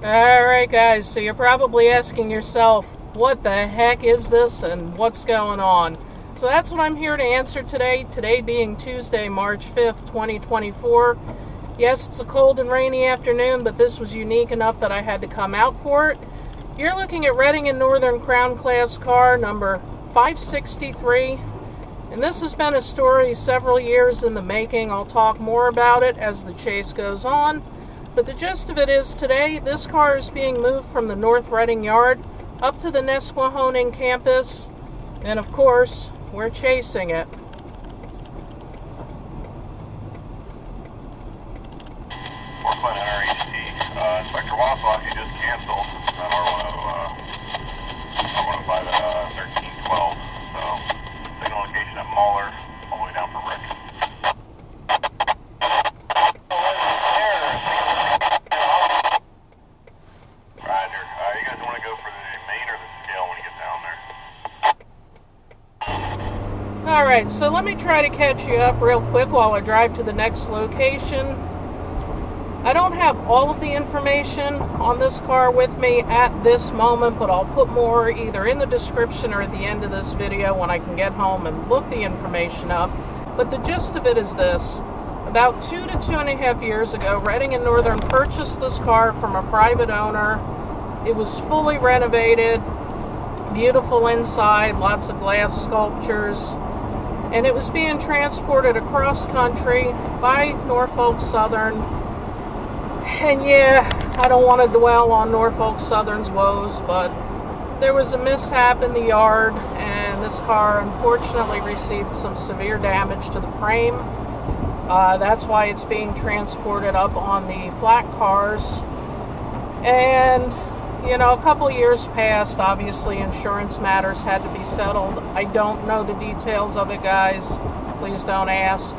Alright guys, so you're probably asking yourself, what the heck is this and what's going on? So that's what I'm here to answer today. Today being Tuesday, March 5th, 2024. Yes, it's a cold and rainy afternoon, but this was unique enough that I had to come out for it. You're looking at Reading and Northern Crown Class car number 563. And this has been a story several years in the making. I'll talk more about it as the chase goes on. But the gist of it is today, this car is being moved from the North Reading yard up to the Nesquehoning campus. And of course, we're chasing it. Inspector Wassaw, you just canceled on R105 1312. So, signal location at Mahler, all the way down for Rick. Roger. You guys want to go for the main or the scale when you get down there? Alright, so let me try to catch you up real quick while I drive to the next location. I don't have all of the information on this car with me at this moment, but I'll put more either in the description or at the end of this video when I can get home and look the information up. But the gist of it is this. About 2 to 2.5 years ago, Reading and Northern purchased this car from a private owner. It was fully renovated, beautiful inside, lots of glass sculptures, and it was being transported across country by Norfolk-Southern. And yeah, I don't want to dwell on Norfolk-Southern's woes, but there was a mishap in the yard, and this car unfortunately received some severe damage to the frame. That's why it's being transported up on the flat cars. And, you know, a couple years passed. Obviously, insurance matters had to be settled. I don't know the details of it, guys. Please don't ask.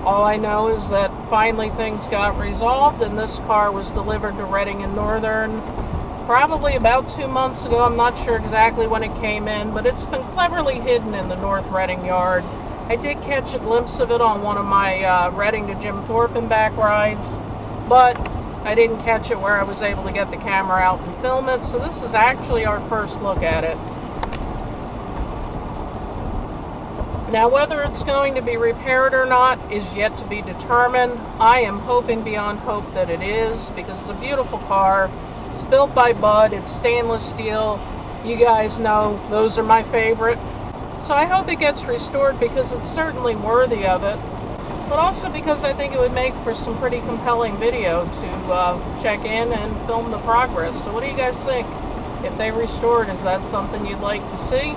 All I know is that finally things got resolved and this car was delivered to Reading and Northern probably about 2 months ago. I'm not sure exactly when it came in, but it's been cleverly hidden in the North Reading yard. I did catch a glimpse of it on one of my Reading to Jim Thorpe and back rides, but I didn't catch it where I was able to get the camera out and film it, so this is actually our first look at it. Now, whether it's going to be repaired or not is yet to be determined. I am hoping beyond hope that it is, because it's a beautiful car. It's built by Bud. It's stainless steel. You guys know those are my favorite. So I hope it gets restored because it's certainly worthy of it. But also because I think it would make for some pretty compelling video to check in and film the progress. So what do you guys think? If they restore it, is that something you'd like to see?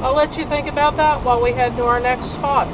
I'll let you think about that while we head to our next spot.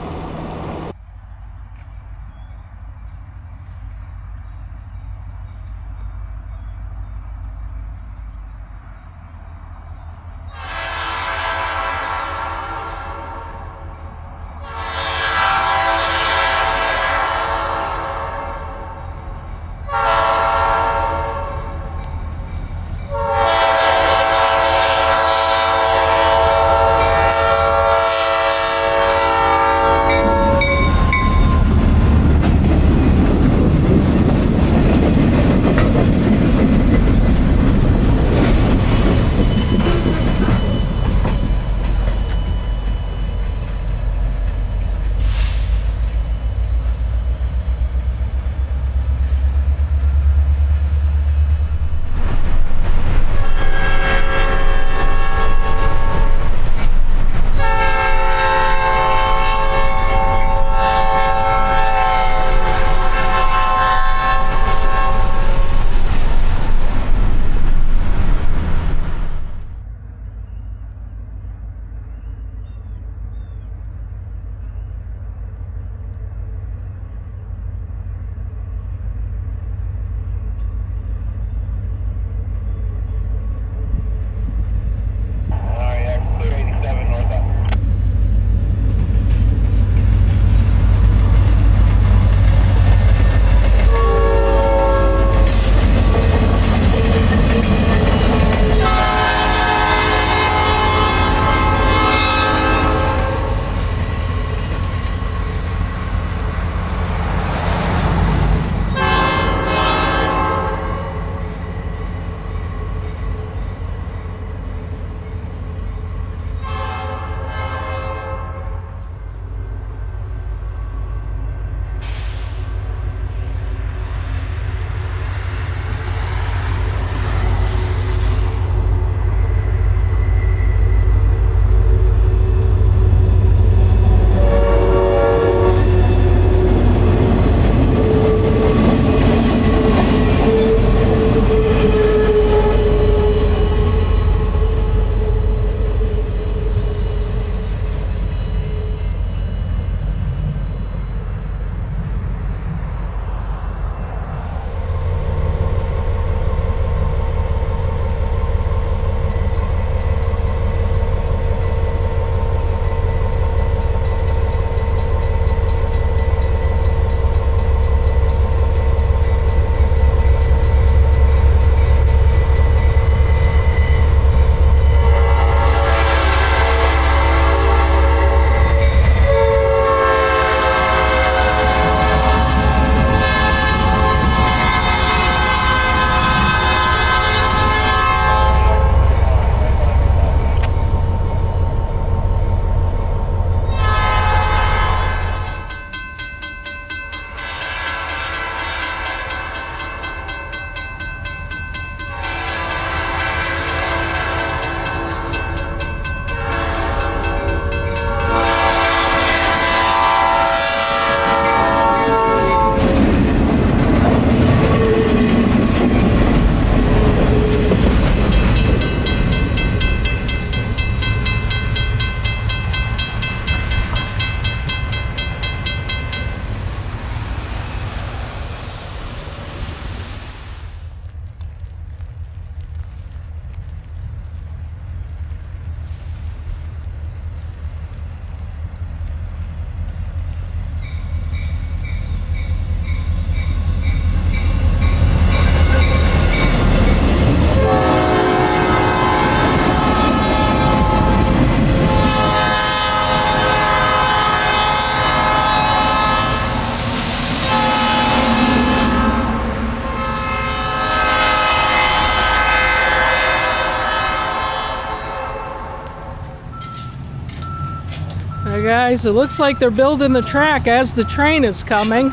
guys, it looks like they're building the track as the train is coming.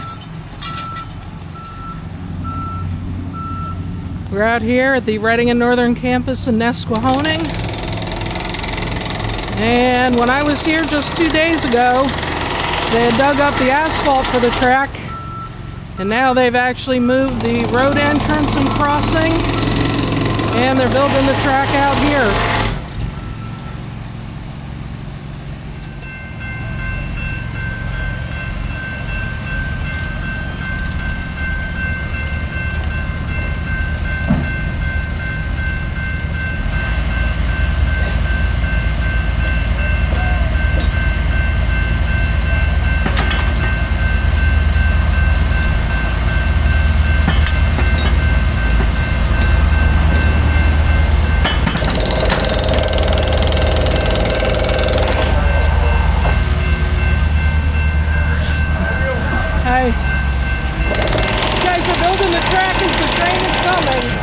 We're out here at the Reading and Northern campus in Nesquehoning. And when I was here just 2 days ago, they had dug up the asphalt for the track. And now they've actually moved the road entrance and crossing. And they're building the track out here.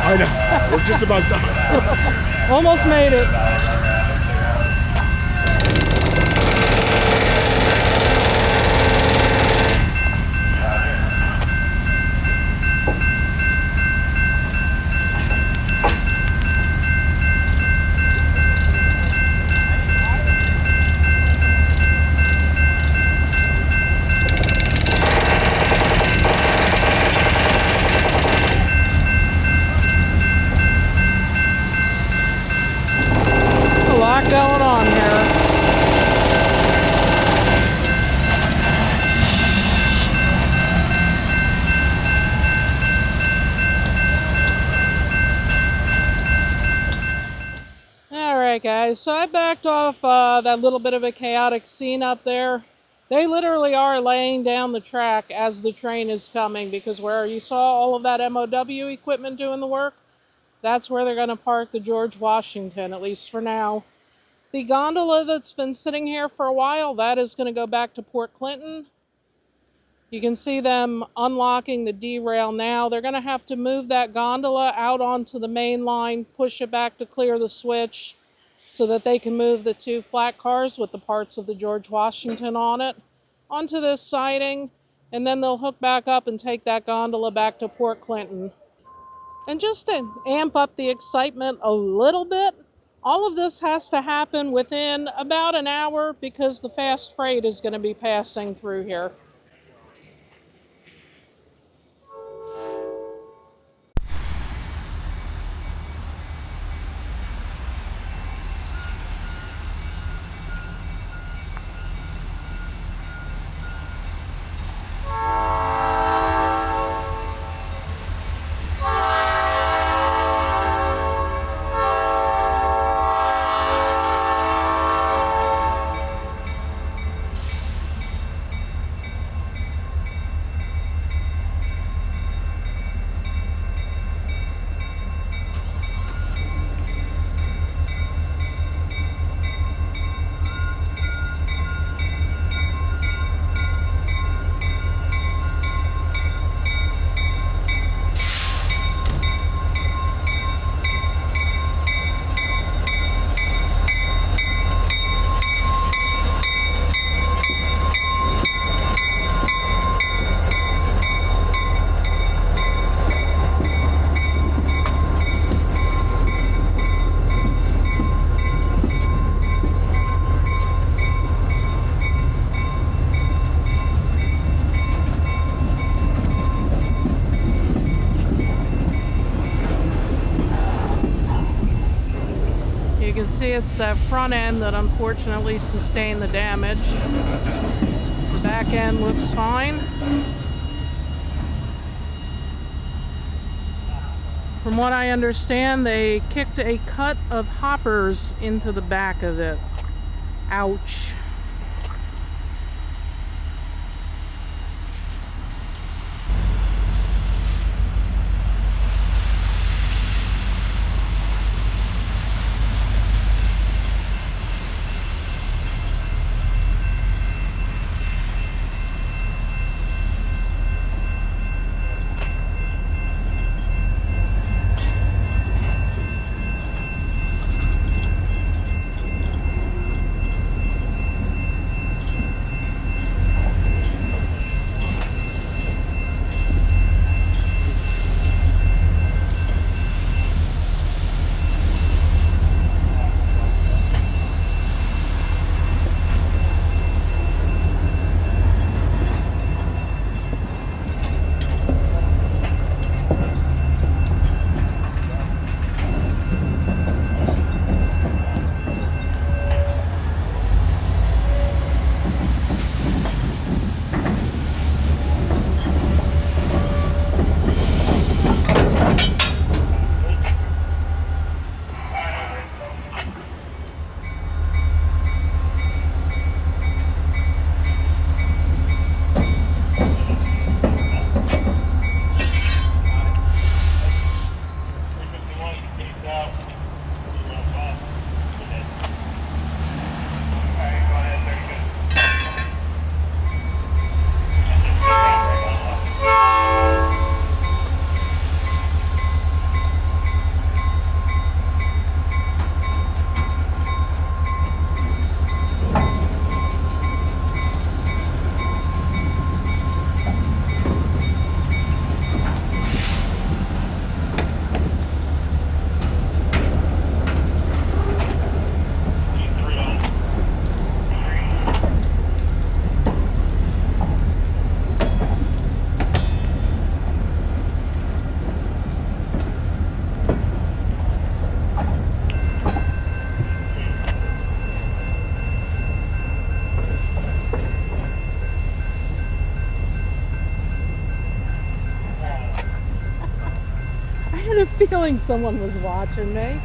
I know. We're just about done. Almost made it. Going on here. Alright guys, so I backed off that little bit of a chaotic scene up there. They literally are laying down the track as the train is coming, because where you saw all of that MOW equipment doing the work, that's where they're going to park the George Washington, at least for now. The gondola that's been sitting here for a while, that is going to go back to Port Clinton. You can see them unlocking the derail now. They're going to have to move that gondola out onto the main line, push it back to clear the switch so that they can move the 2 flat cars with the parts of the George Washington on it onto this siding, and then they'll hook back up and take that gondola back to Port Clinton. And just to amp up the excitement a little bit, all of this has to happen within about an hour because the fast freight is going to be passing through here. It's that front end that unfortunately sustained the damage. The back end looks fine. From what I understand, they kicked a cut of hoppers into the back of it. Ouch. had a feeling someone was watching me.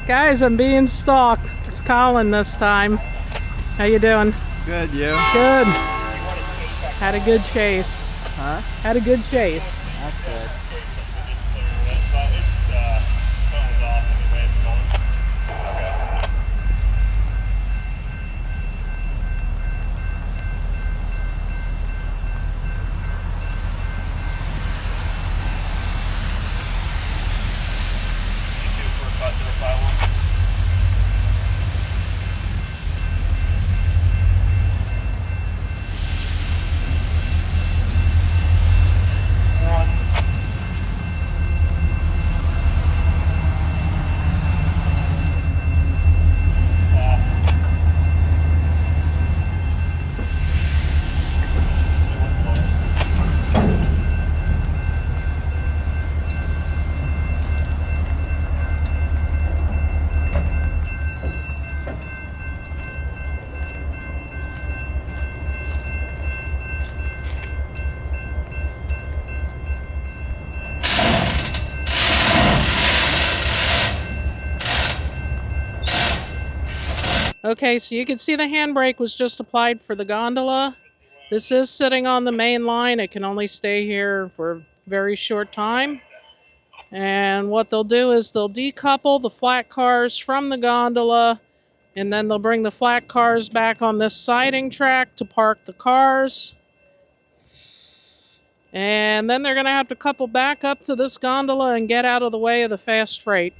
Guys, I'm being stalked. It's Colin this time. How you doing? Good, you? Good. Had a good chase. Huh? Had a good chase. That's good. Okay, so you can see the handbrake was just applied for the gondola. This is sitting on the main line. It can only stay here for a very short time. And what they'll do is they'll decouple the flat cars from the gondola, and then they'll bring the flat cars back on this siding track to park the cars. And then they're going to have to couple back up to this gondola and get out of the way of the fast freight.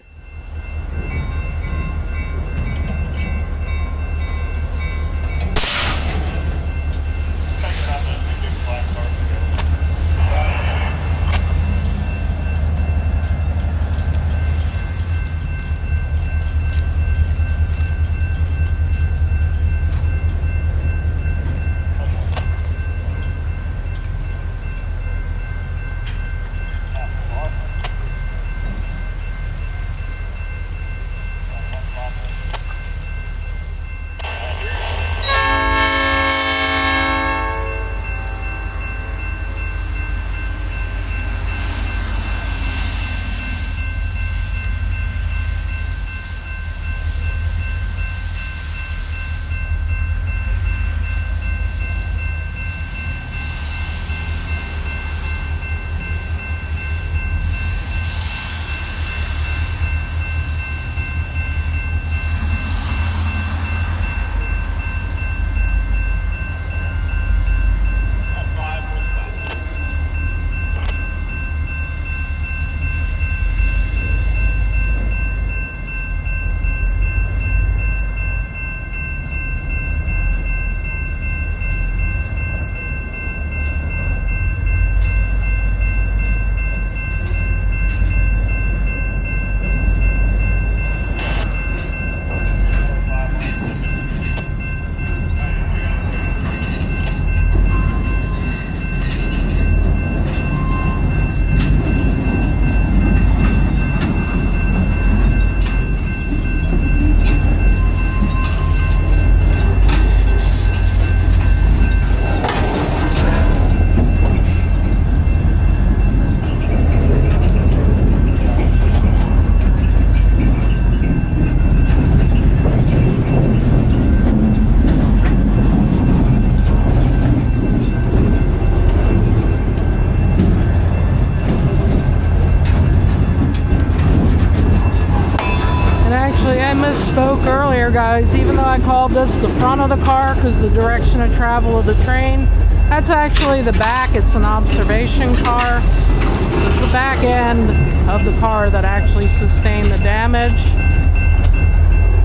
Misspoke earlier, guys. Even though I called this the front of the car because the direction of travel of the train, that's actually the back. It's an observation car. It's the back end of the car that actually sustained the damage.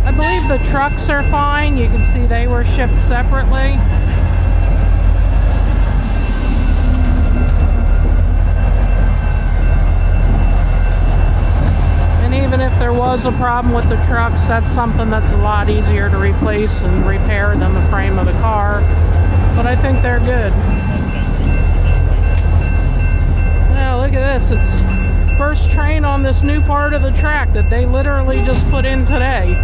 I believe the trucks are fine. You can see they were shipped separately. Even if there was a problem with the trucks, that's something that's a lot easier to replace and repair than the frame of the car. But I think they're good. Now look at this. It's first train on this new part of the track that they literally just put in today.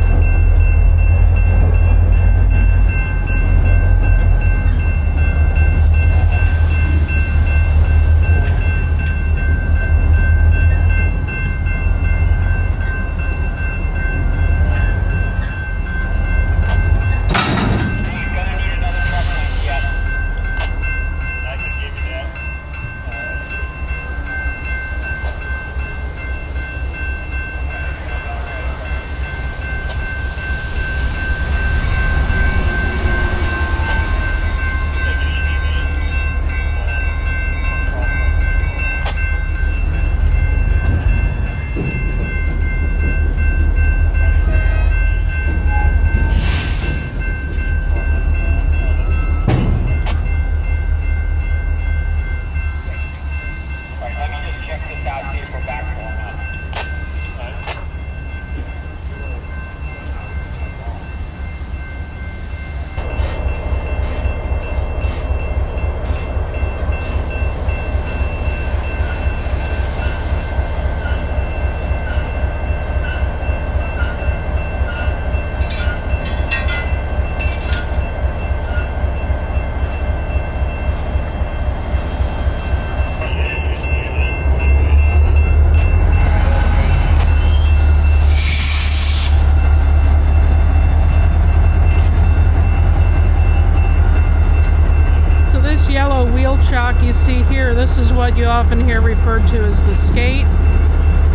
is what you often hear referred to as the skate.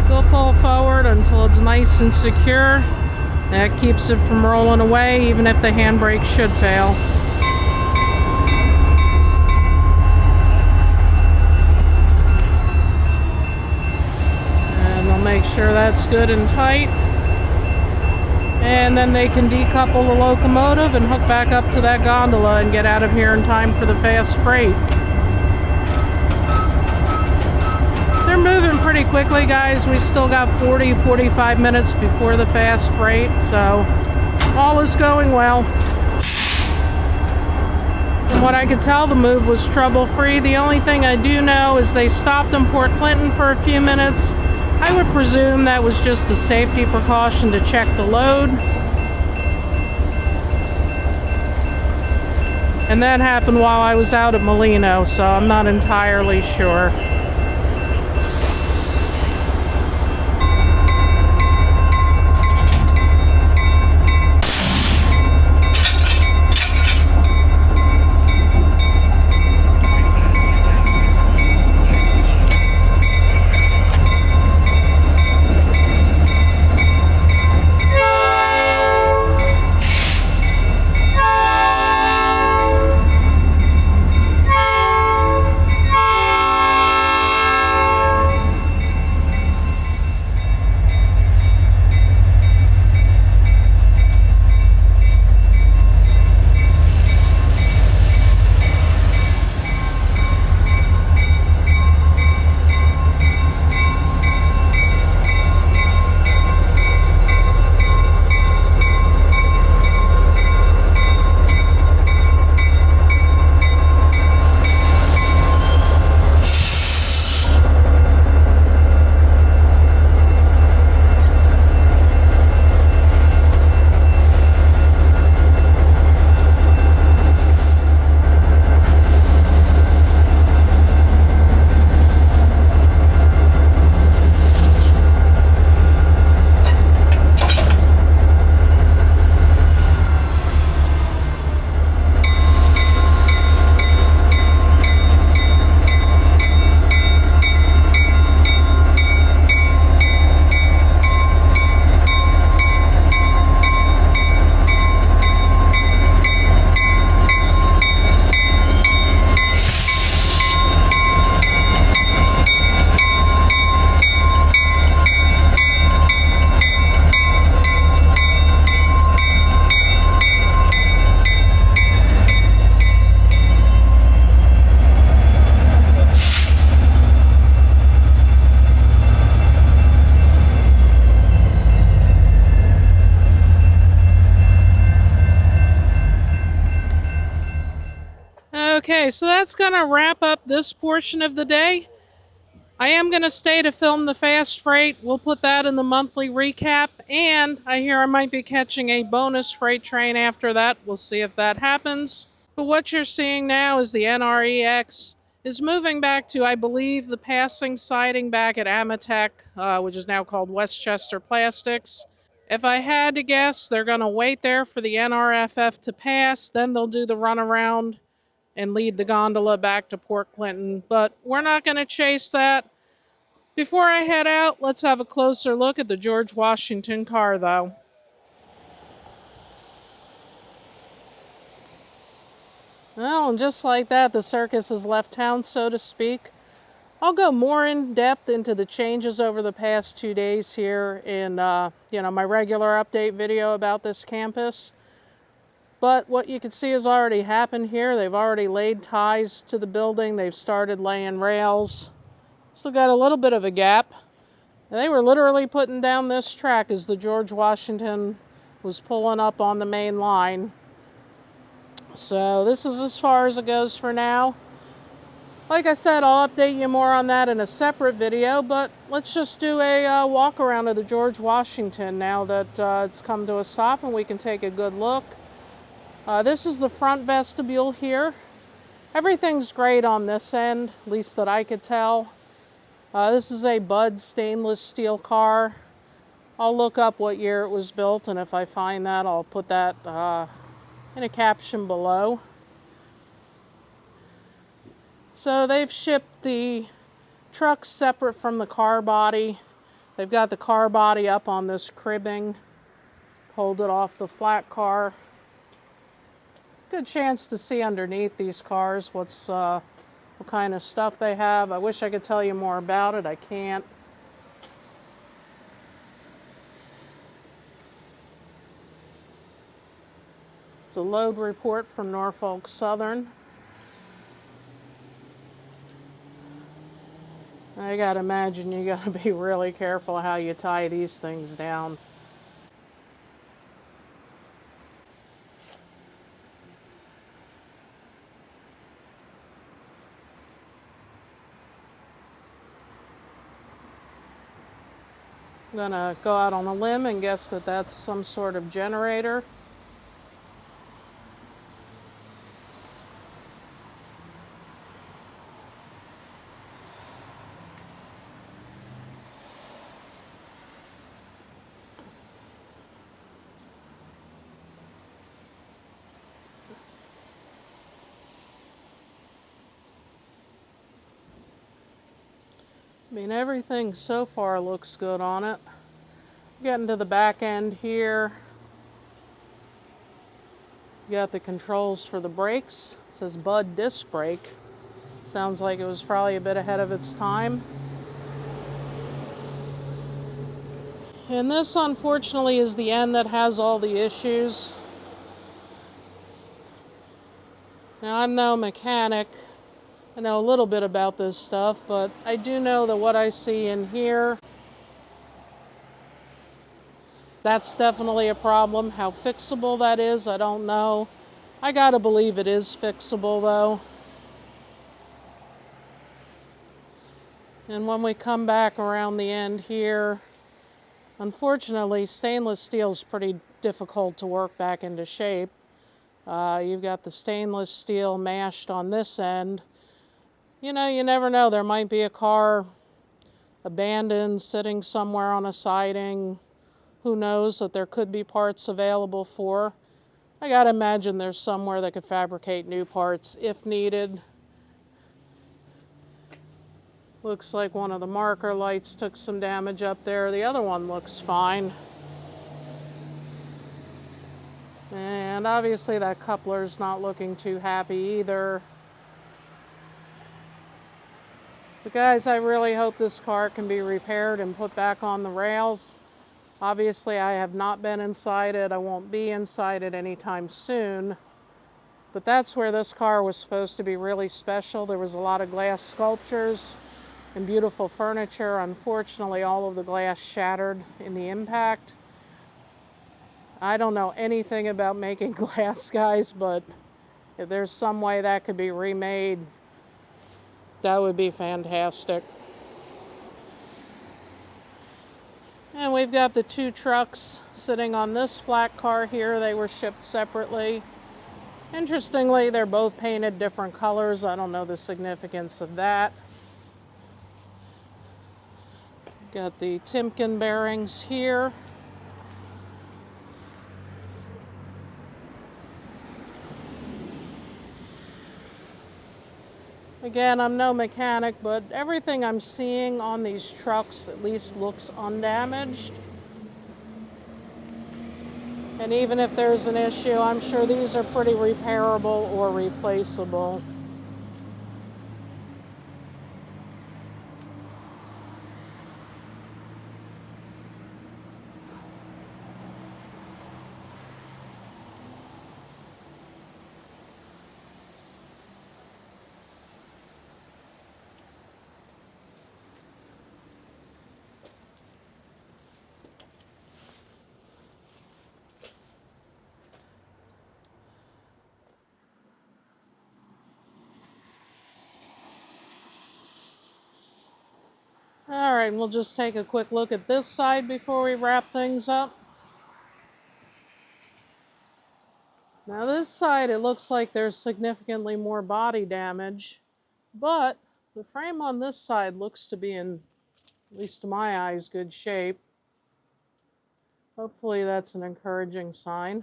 They'll pull forward until it's nice and secure. That keeps it from rolling away, even if the handbrake should fail. And they'll make sure that's good and tight. And then they can decouple the locomotive and hook back up to that gondola and get out of here in time for the fast freight. They're moving pretty quickly, guys. We still got 40-45 minutes before the fast freight, so all is going well. From what I could tell, the move was trouble-free. The only thing I do know is they stopped in Port Clinton for a few minutes. I would presume that was just a safety precaution to check the load. And that happened while I was out at Molino, so I'm not entirely sure. Okay, so that's going to wrap up this portion of the day. I am going to stay to film the fast freight. We'll put that in the monthly recap. And I hear I might be catching a bonus freight train after that. We'll see if that happens. But what you're seeing now is the NREX is moving back to, I believe, the passing siding back at Amatec, which is now called Westchester Plastics. If I had to guess, they're going to wait there for the NRFF to pass. Then they'll do the runaround and lead the gondola back to Port Clinton. But we're not going to chase that. Before I head out, let's have a closer look at the George Washington car, though. Well, and just like that, the circus has left town, so to speak. I'll go more in depth into the changes over the past 2 days here in my regular update video about this campus. But what you can see has already happened here. They've already laid ties to the building. They've started laying rails. Still got a little bit of a gap. And they were literally putting down this track as the George Washington was pulling up on the main line. So this is as far as it goes for now. Like I said, I'll update you more on that in a separate video, but let's just do a walk around of the George Washington now that it's come to a stop and we can take a good look. This is the front vestibule here. Everything's great on this end, at least that I could tell. This is a Budd stainless steel car. I'll look up what year it was built, and if I find that, I'll put that in a caption below. So they've shipped the truck separate from the car body. They've got the car body up on this cribbing, pulled it off the flat car. Good chance to see underneath these cars what kind of stuff they have. I wish I could tell you more about it. I can't. It's a load report from Norfolk-Southern. I gotta imagine you gotta be really careful how you tie these things down. I'm gonna go out on a limb and guess that that's some sort of generator. I mean, everything so far looks good on it. Getting to the back end here. You got the controls for the brakes. It says Bud disc brake. Sounds like it was probably a bit ahead of its time. And this, unfortunately, is the end that has all the issues. Now, I'm no mechanic. I know a little bit about this stuff, but I do know that what I see in here, that's definitely a problem. How fixable that is, I don't know. I gotta believe it is fixable, though. And when we come back around the end here, unfortunately, stainless steel is pretty difficult to work back into shape. You've got the stainless steel mashed on this end. You know, you never know. There might be a car abandoned, sitting somewhere on a siding. Who knows that there could be parts available for. I gotta imagine there's somewhere that could fabricate new parts if needed. Looks like one of the marker lights took some damage up there. The other one looks fine. And obviously that coupler's not looking too happy either. But guys, I really hope this car can be repaired and put back on the rails. Obviously, I have not been inside it. I won't be inside it anytime soon. But that's where this car was supposed to be really special. There was a lot of glass sculptures and beautiful furniture. Unfortunately, all of the glass shattered in the impact. I don't know anything about making glass, guys, but if there's some way that could be remade, that would be fantastic. And we've got the two trucks sitting on this flat car here. They were shipped separately. Interestingly, they're both painted different colors. I don't know the significance of that. Got the Timken bearings here. Again, I'm no mechanic, but everything I'm seeing on these trucks at least looks undamaged. And even if there's an issue, I'm sure these are pretty repairable or replaceable. All right, we'll just take a quick look at this side before we wrap things up. Now this side, it looks like there's significantly more body damage, but the frame on this side looks to be in, at least to my eyes, good shape. Hopefully that's an encouraging sign.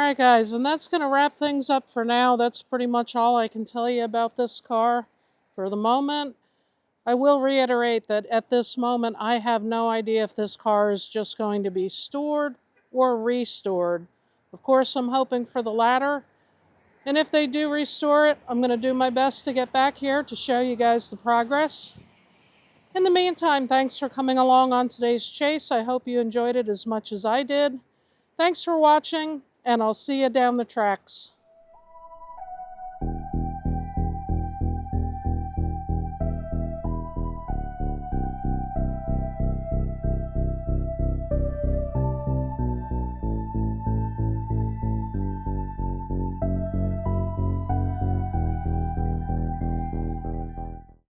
Alright guys, and that's going to wrap things up for now. That's pretty much all I can tell you about this car for the moment. I will reiterate that at this moment I have no idea if this car is just going to be stored or restored. Of course, I'm hoping for the latter. And if they do restore it, I'm going to do my best to get back here to show you guys the progress. In the meantime, thanks for coming along on today's chase. I hope you enjoyed it as much as I did. Thanks for watching, and I'll see you down the tracks.